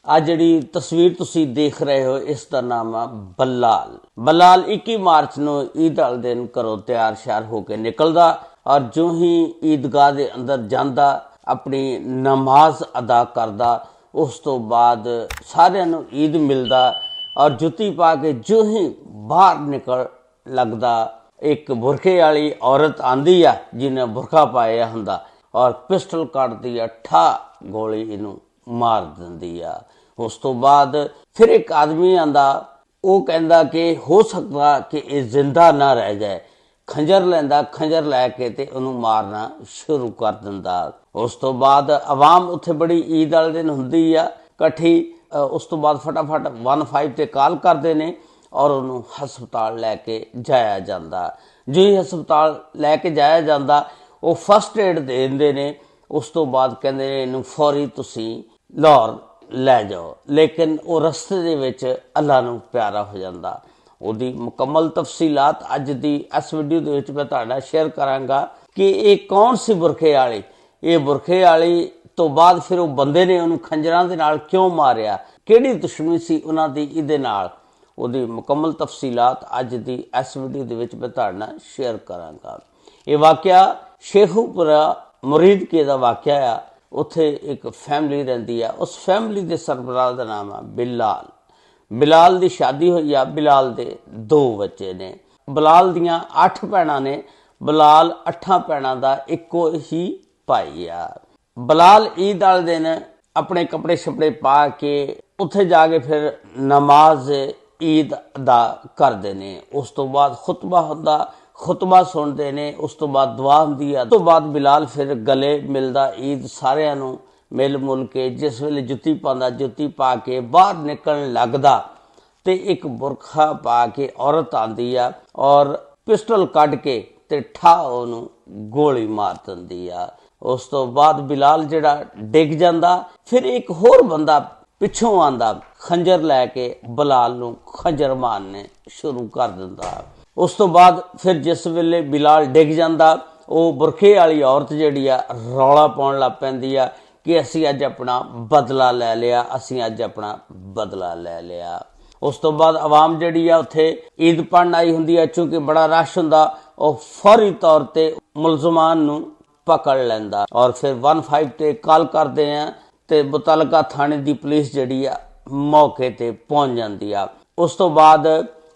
आ जिहड़ी तस्वीर तुसी देख रहे हो इसका नाम है बलाल। बलाल 21 मार्च ਨੂੰ ईद वाले दिन घरों तैयार श्यार होकर निकलदा और जो ही ईदगाह के अंदर जांदा अपनी नमाज अदा करदा, उस तो बाद सारिਆਂ ਨੂੰ ईद मिलदा और जुत्ती पा के जो ही बाहर निकल लगदा एक बुरखे वाली औरत आंदी आ जिन्हें बुरखा पाया हुंदा और पिस्टल कटदी आ, ठा गोली इनू मार दिंदी आ। उस तो बाद फिर एक आदमी आंदा, वो कहंदा कि हो सकता कि ये जिंदा ना रह जाए, खंजर लैंदा, खंजर लैके ते उन्हें मारना शुरू कर दिंदा। उस तो बाद आवाम उत्थे बड़ी ईद वाले दिन हुंदी आ इकट्ठी। उस तो बाद फटाफट 15 ते कॉल करते हैं और उन्होंने हस्पताल लैके जाया जाता। जो ही हस्पताल लैके जाया जाता वो फस्ट एड दे दिंदे ने। उस तो बाद कहते हैं इनू फौरी तुसी लाहौर लै जाओ, लेकिन वो रस्ते दे विच अल्लाह नू प्यारा हो जाता। उसकी मुकम्मल तफसीलात अज दी इस वीडियो दे विच मैं तुहाडे नाल शेयर करांगा कि ये कौन सी बुरखे वाली। ये बुरखे वाली तो बाद फिर वो बंदे ने उन्होंने खंजरां दे नाल क्यों मारिया, किहड़ी दुश्मनी सी उन्हां दी इहदे नाल, उसकी मुकम्मल तफसीलात अज दी इस वीडियो दे विच मैं तुहाडे नाल शेयर करांगा। ये वाकया शेखूपुरा मुरीदके दा वाकया आ। उत्थे एक फैमिली रहिंदी आ, उस फैमिली के सरबराह का नाम है बिलाल। बिलाल की शादी हुई आ, बिलाल के 2 बच्चे ने। बिलाल दियां 8 भैणां ने, बिलाल 8 भैणां दा इक्को ही भाई आ। बिलाल ईद वाले दिन अपने कपड़े शपड़े पा के उत्थे जाके फिर नमाज ईद अदा करते ने। उस तो बाद खुतबा हुंदा, खुतबा सुनते ने। उस तो बाद दुआ हुंदी है। तो बाद बिलाल फिर गले मिलदा ईद सारिਆਂ ਨੂੰ मिल मुल के जिस वेले जुत्ती पांदा, जुत्ती पा के बाहर निकलण लगदा ते एक बुरखा पा के औरत आंदी आ और पिस्टल कढ के ते ठा ਉਹਨੂੰ गोली मार दिंदी आ। उस तो बाद बिलाल जिहड़ा डिग जांदा, फिर एक होर बंदा पिछों आंदा खंजर लैके बिलाल नूं खंजर मारने शुरू कर दिंदा। उस तो बाद फिर जिस वेले बिलाल डिग जांदा, वो बुरखे वाली औरत जिहड़ी आ रौला पाउण लग पैंदी आ कि असीं अज अपना बदला लै लिया, असीं अज अपना बदला लै लिया। उस तो बाद आवाम जिहड़ी आ उत्थे ईद पढ़न आई हुंदी आ, चूंकि बड़ा रश हुंदा, वो फौरी तौर ते मुलजमान नूं पकड़ लैंदा और फिर 15 ते कॉल करते हैं ते मुतलका थाने की पुलिस जिहड़ी आ मौके ते पहुंच जाती आ। उस तो बाद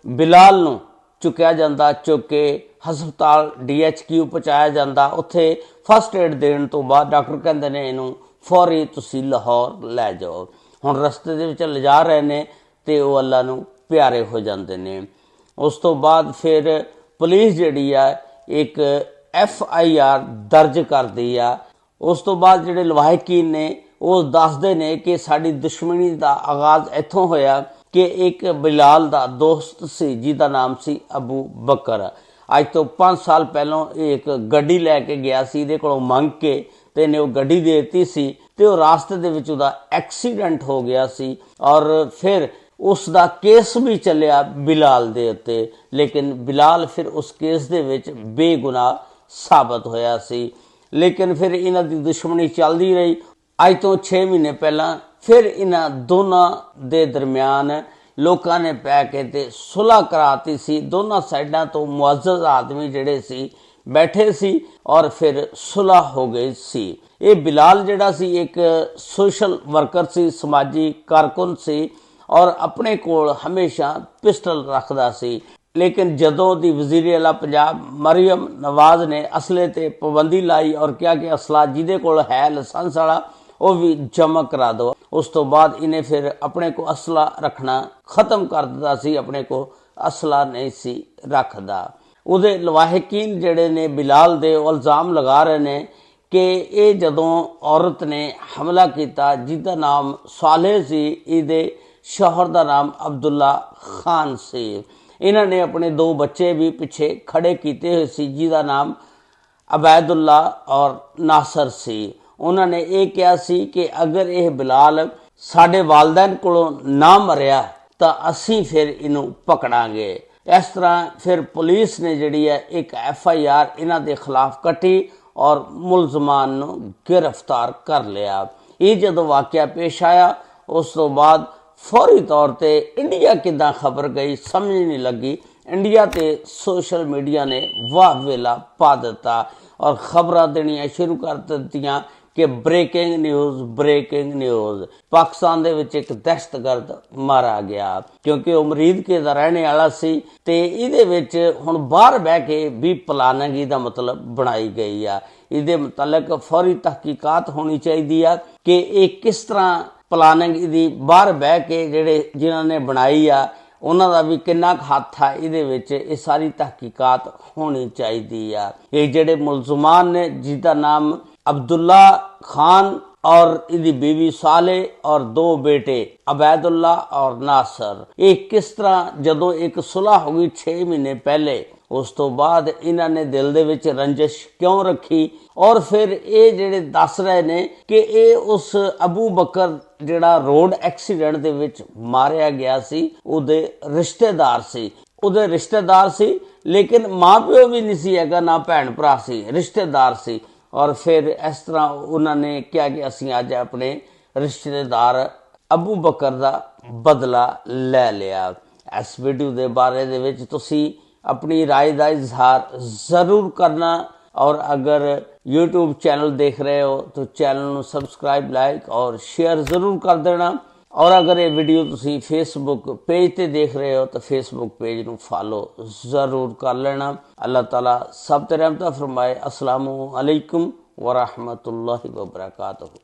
बिलाल नूं चुक्या जाता, चुक के हस्पताल DHQ पहुँचाया जाता। उत्थे फस्ट एड देने तो बाद डॉक्टर कहते हैं इनू फौरी तुसी लाहौर लै जाओ। हुण रस्ते दे विच लिजा रहे ने ते वो अल्लाह नू प्यारे हो जाते ने। उस तो बाद फिर पुलिस जिहड़ी आ एक FIR दर्ज करदी आ। उस तो बाद जिहड़े लवाहिकीन ने वो दसदे ने कि साडी दुश्मनी का आगाज़ इत्थों होया कि एक बिलाल दा दोस्त सी जिहदा नाम सी अबू बकर। अज तो 5 साल पहलों एक गड्डी लैके गया सी, इहदे कोलों मंग के ते इहने वो गड्डी दे दित्ती सी ते वो रास्ते दे विच उहदा एक्सीडेंट हो गया सी और फिर उसका केस भी चलिया बिलाल दे उत्ते, लेकिन बिलाल फिर उस केस दे विच बेगुनाह साबित होया सी। लेकिन फिर इन्हां दी दुश्मनी चलदी रही। अज तो 6 महीने पहला फिर इन्हां दोनों दे दरम्यान लोगों ने पै के ते सुलह कराती सी। दोनों साइडों तो मुअज़्ज़ज़ आदमी जिहड़े सी बैठे सी और फिर सुलह हो गई सी। ये बिलाल जिहड़ा सी एक सोशल वर्कर सी, समाजी कारकुन सी और अपने कोल हमेशा पिस्टल रखदा सी। लेकिन जदों दी वज़ीर आला पंजाब मरियम नवाज ने असले ते पाबंदी लाई और क्या कि असला जिहदे कोल है लाइसेंस वाला वो भी जमा करा दो। उस तो बाद इन्हें फिर अपने को असला रखना खत्म कर दिता सी, अपने को असला नहीं सी रखदा। उहदे लवाहिकीन जिहड़े ने बिलाल दे इल्जाम लगा रहे ने कि ये जदों औरत ने हमला किया जिसका नाम सालेह सी, इहदे शौहर का नाम अब्दुल्ला खान सी। इन्होंने अपने 2 बच्चे भी पिछे खड़े किए हुए सी जिसका नाम अबैदुल्ला और नासर सी। उन्होंने ये कहा सी कि अगर यह बिलाल साडे वालदैन कोलों ना मरिया तो असी फिर इनू पकड़ांगे। इस तरह फिर पुलिस ने जिहड़ी है एक FIR इन्हां दे खिलाफ कटी और मुलजमान नू गिरफ्तार कर लिया। ये जदों वाकया पेश आया ਉਸ ਤੋਂ ਬਾਅਦ ਫੌਰੀ ਤੌਰ ਤੇ ਇੰਡੀਆ ਕਿੱਦਾਂ ਖਬਰ ਗਈ ਸਮਝ ਨਹੀਂ ਲੱਗੀ। ਇੰਡੀਆ ਤੇ ਸੋਸ਼ਲ ਮੀਡੀਆ ਨੇ ਵਾਹ ਵੇਲਾ ਪਾ ਦਿੱਤਾ ਔਰ ਖਬਰਾਂ ਦੇਣੀਆਂ ਸ਼ੁਰੂ ਕਰ ਦਿੱਤੀਆਂ ਕਿ ਬ੍ਰੇਕਿੰਗ ਨਿਊਜ਼ ਪਾਕਿਸਤਾਨ ਦੇ ਵਿੱਚ ਇੱਕ ਦਹਿਸ਼ਤਗਰਦ ਮਾਰਾ ਗਿਆ, ਕਿਉਂਕਿ ਉਹ ਮਰੀਦਕੇ ਦਾ ਰਹਿਣੇ ਵਾਲਾ ਸੀ ਤੇ ਇਹਦੇ ਵਿੱਚ ਹੁਣ ਬਾਹਰ ਬਹਿ ਕੇ ਵੀ ਪਲਾਨਿੰਗ ਦਾ ਮਤਲਬ ਬਣਾਈ ਗਈ ਆ। ਇਹਦੇ ਮੁਤਲਕ ਫੌਰੀ ਤਹਿਕੀਕਾਤ ਹੋਣੀ ਚਾਹੀਦੀ ਆ ਕਿ ਇਹ ਕਿਸ ਤਰ੍ਹਾਂ ਪਲਾਨਿੰਗ ਇਹਦੀ ਬਾਹਰ ਬਹਿ ਕੇ ਜਿਨ੍ਹਾਂ ਨੇ ਬਣਾਈ ਆ ਉਹਨਾਂ ਦਾ ਵੀ ਕਿੰਨਾ ਕੁ ਹੱਥ ਆ ਇਹਦੇ ਵਿੱਚ, ਇਹ ਸਾਰੀ ਤਹਿਕੀਕਾਤ ਹੋਣੀ ਚਾਹੀਦੀ ਆ। ਇਹ ਜਿਹੜੇ ਮੁਲਜ਼ਮਾਨ ਨੇ ਜਿਹਦਾ ਨਾਮ अब्दुल्ला खान और इहदी बीवी साले और 2 बेटे अबैदुल्ला और नासर, ये किस तरह जदों एक सुलह हो गई 6 महीने पहले, उस तो बाद इन्हां ने दिल दे विच रंजिश क्यों रखी और फिर ये जेड़े दस रहे ने कि ये उस अबू बकर जेड़ा रोड एक्सीडेंट दे विच मारिया गया सी उहदे रिश्तेदार सी लेकिन मां प्यो भी नहीं सी हैगा, ना भैन भरा सी, रिश्तेदार सी। और फिर इस तरह उन्होंने क्या कि असीं अज अपने रिश्तेदार अबू बकर का बदला ले लिया। इस वीडियो के बारे दे विच तुसीं अपनी राय का इजहार जरूर करना और अगर YouTube चैनल देख रहे हो तो चैनल को सब्सक्राइब, लाइक और शेयर जरूर कर देना। और अगर ये वीडियो तुसीं फेसबुक पेज ते देख रहे हो तो फेसबुक पेज को फॉलो जरूर कर लेना। अल्लाह ताला सब ते रहमत फरमाए। अस्सलामु अलैकुम व रहमतुल्लाहि व बरकातहू।